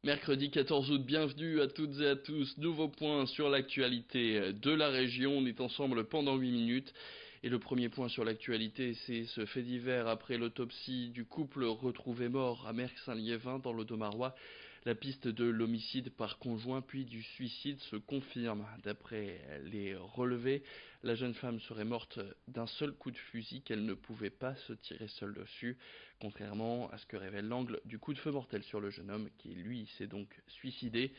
Mercredi 14 août, bienvenue à toutes et à tous. Nouveau point sur l'actualité de la région. On est ensemble pendant 8 minutes. Et le premier point sur l'actualité, c'est ce fait divers après l'autopsie du couple retrouvé mort à Merck-Saint-Liévin dans le Domarois. La piste de l'homicide par conjoint puis du suicide se confirme. D'après les relevés, la jeune femme serait morte d'un seul coup de fusil qu'elle ne pouvait pas se tirer seule dessus, contrairement à ce que révèle l'angle du coup de feu mortel sur le jeune homme qui, lui, s'est donc suicidé.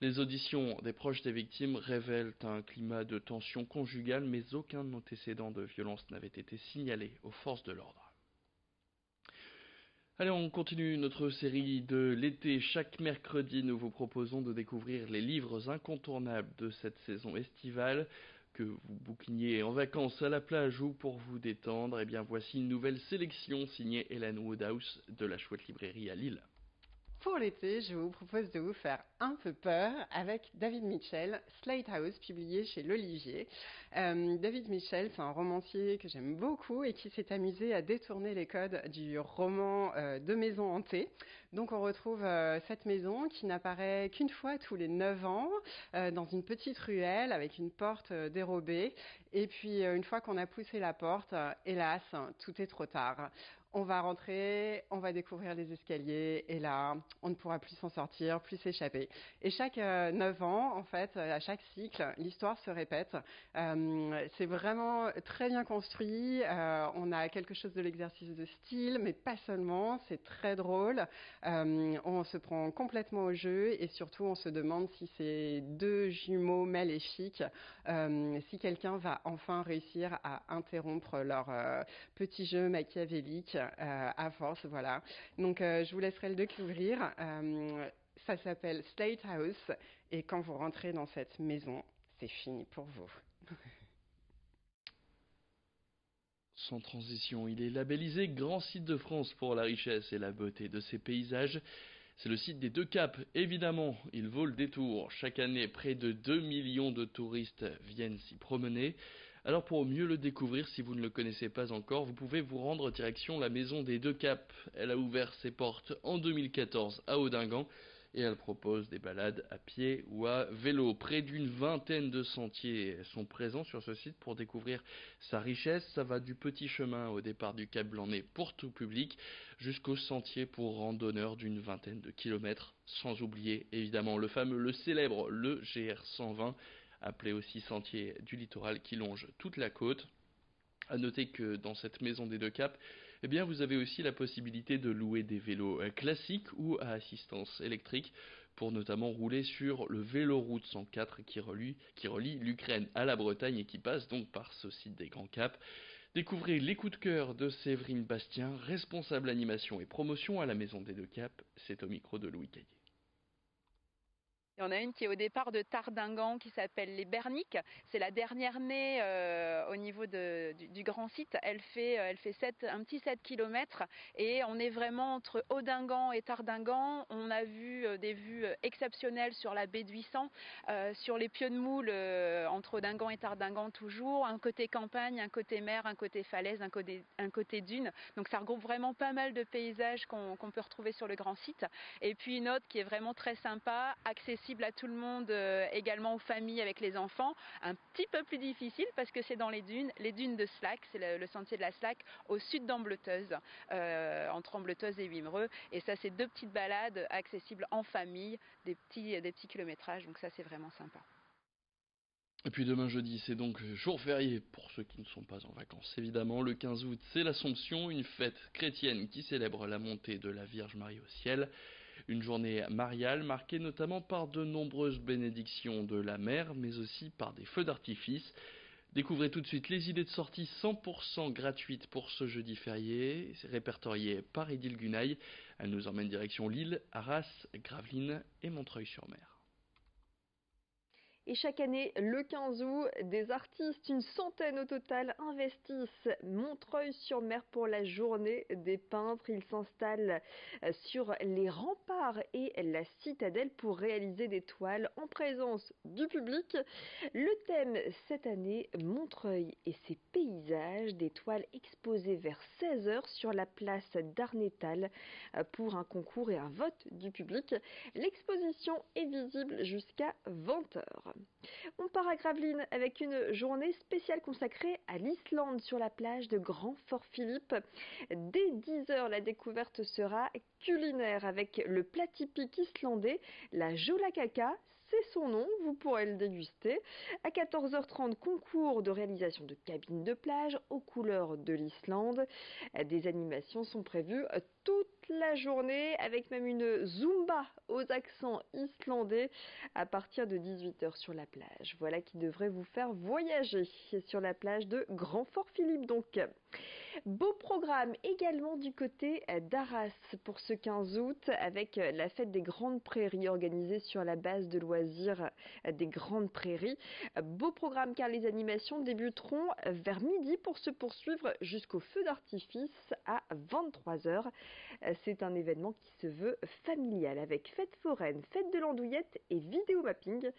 Les auditions des proches des victimes révèlent un climat de tension conjugale, mais aucun antécédent de violence n'avait été signalé aux forces de l'ordre. Allez, on continue notre série de l'été. Chaque mercredi, nous vous proposons de découvrir les livres incontournables de cette saison estivale. Que vous bouquiniez en vacances à la plage ou pour vous détendre, eh bien voici une nouvelle sélection signée Hélène Woodhouse de la Chouette Librairie à Lille. Pour l'été, je vous propose de vous faire un peu peur avec David Mitchell, Slate House, publié chez l'Olivier. David Mitchell, c'est un romancier que j'aime beaucoup et qui s'est amusé à détourner les codes du roman de maison hantée. Donc on retrouve cette maison qui n'apparaît qu'une fois tous les 9 ans, dans une petite ruelle avec une porte dérobée. Et puis une fois qu'on a poussé la porte, hélas, tout est trop tard. On va rentrer, on va découvrir les escaliers et là, on ne pourra plus s'en sortir, plus s'échapper. Et chaque 9 ans, en fait, à chaque cycle, l'histoire se répète. C'est vraiment très bien construit. On a quelque chose de l'exercice de style, mais pas seulement. C'est très drôle. On se prend complètement au jeu et surtout, on se demande si ces deux jumeaux maléfiques, si quelqu'un va enfin réussir à interrompre leur petit jeu machiavélique à force, voilà. Donc je vous laisserai le découvrir. Ça s'appelle Slate House et quand vous rentrez dans cette maison, c'est fini pour vous. Sans transition, il est labellisé Grand Site de France pour la richesse et la beauté de ses paysages. C'est le site des Deux Caps, évidemment, il vaut le détour. Chaque année, près de 2 millions de touristes viennent s'y promener. Alors pour mieux le découvrir, si vous ne le connaissez pas encore, vous pouvez vous rendre direction la Maison des Deux Caps. Elle a ouvert ses portes en 2014 à Audingan et elle propose des balades à pied ou à vélo. Près d'une vingtaine de sentiers sont présents sur ce site pour découvrir sa richesse. Ça va du petit chemin au départ du Cap Blanc-Nez pour tout public jusqu'au sentier pour randonneurs d'une vingtaine de kilomètres. Sans oublier évidemment le célèbre, le GR 120, appelé aussi sentier du littoral qui longe toute la côte. À noter que dans cette maison des Deux Caps, eh bien, vous avez aussi la possibilité de louer des vélos classiques ou à assistance électrique pour notamment rouler sur le Véloroute 104 qui relie l'Ukraine à la Bretagne et qui passe donc par ce site des Grands Caps. Découvrez les coups de cœur de Séverine Bastien, responsable animation et promotion à la Maison des Deux Caps. C'est au micro de Louis Caillé. Il y en a une qui est au départ de Tardingan qui s'appelle les Berniques. C'est la dernière née au niveau du grand site. Elle fait un petit 7 km et on est vraiment entre Audingan et Tardingan. On a vu des vues exceptionnelles sur la baie d'Huissan, sur les pieux de moule entre Audingan et Tardingan toujours. Un côté campagne, un côté mer, un côté falaise, un côté dune. Donc ça regroupe vraiment pas mal de paysages qu'on peut retrouver sur le grand site. Et puis une autre qui est vraiment très sympa, accessible à tout le monde, également aux familles avec les enfants. Un petit peu plus difficile parce que c'est dans les dunes de Slack, c'est le sentier de la Slack, au sud d'Ambleteuse, entre Ambleteuse et Wimereux. Et ça, c'est deux petites balades accessibles en famille, des petits kilométrages, donc ça, c'est vraiment sympa. Et puis demain jeudi, c'est donc jour férié pour ceux qui ne sont pas en vacances. Évidemment, le 15 août, c'est l'Assomption, une fête chrétienne qui célèbre la montée de la Vierge Marie au ciel. Une journée mariale marquée notamment par de nombreuses bénédictions de la mer, mais aussi par des feux d'artifice. Découvrez tout de suite les idées de sortie 100% gratuites pour ce jeudi férié, répertoriées par Edil Gunaï. Elle nous emmène direction Lille, Arras, Gravelines et Montreuil-sur-Mer. Et chaque année, le 15 août, des artistes, une centaine au total, investissent Montreuil-sur-Mer pour la journée des peintres. Ils s'installent sur les remparts et la citadelle pour réaliser des toiles en présence du public. Le thème cette année, Montreuil et ses paysages, des toiles exposées vers 16 h sur la place d'Arnétal pour un concours et un vote du public. L'exposition est visible jusqu'à 20 h. On part à Gravelines avec une journée spéciale consacrée à l'Islande sur la plage de Grand Fort Philippe. Dès 10 h, la découverte sera culinaire avec le plat typique islandais, la jólakaka. C'est son nom, vous pourrez le déguster. À 14 h30, concours de réalisation de cabines de plage aux couleurs de l'Islande. Des animations sont prévues toute la journée avec même une zumba aux accents islandais à partir de 18 h sur la plage. Voilà qui devrait vous faire voyager sur la plage de Grand Fort Philippe donc. Beau programme également du côté d'Arras pour ce 15 août avec la fête des Grandes Prairies organisée sur la base de loisirs des Grandes Prairies. Beau programme car les animations débuteront vers midi pour se poursuivre jusqu'au feu d'artifice à 23 h. C'est un événement qui se veut familial avec fête foraine, fête de l'andouillette et vidéo mapping.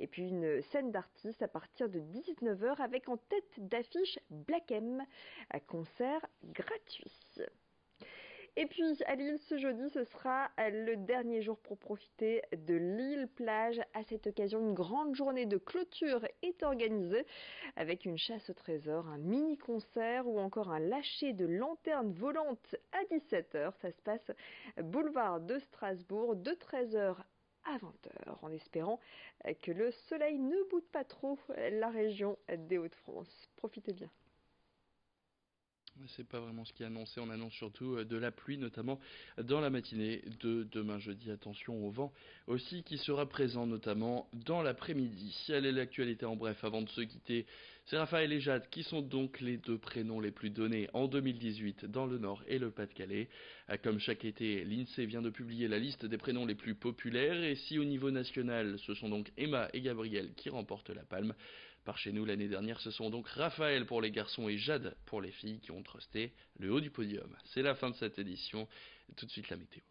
Et puis une scène d'artistes à partir de 19 h avec en tête d'affiche Black M, concert gratuit. Et puis à Lille ce jeudi, ce sera le dernier jour pour profiter de l'île plage. À cette occasion, une grande journée de clôture est organisée avec une chasse au trésor, un mini-concert ou encore un lâcher de lanternes volantes à 17 h. Ça se passe boulevard de Strasbourg de 13 h à 20 h, en espérant que le soleil ne boude pas trop la région des Hauts-de-France. Profitez bien. C'est pas vraiment ce qui est annoncé, on annonce surtout de la pluie, notamment dans la matinée de demain jeudi. Attention au vent aussi qui sera présent, notamment dans l'après-midi. Elle est l'actualité en bref avant de se quitter. C'est Raphaël et Jade qui sont donc les deux prénoms les plus donnés en 2018 dans le Nord et le Pas-de-Calais. Comme chaque été, l'INSEE vient de publier la liste des prénoms les plus populaires et si au niveau national, ce sont donc Emma et Gabriel qui remportent la palme. Par chez nous l'année dernière, ce sont donc Raphaël pour les garçons et Jade pour les filles qui ont trusté le haut du podium. C'est la fin de cette édition. Tout de suite la météo.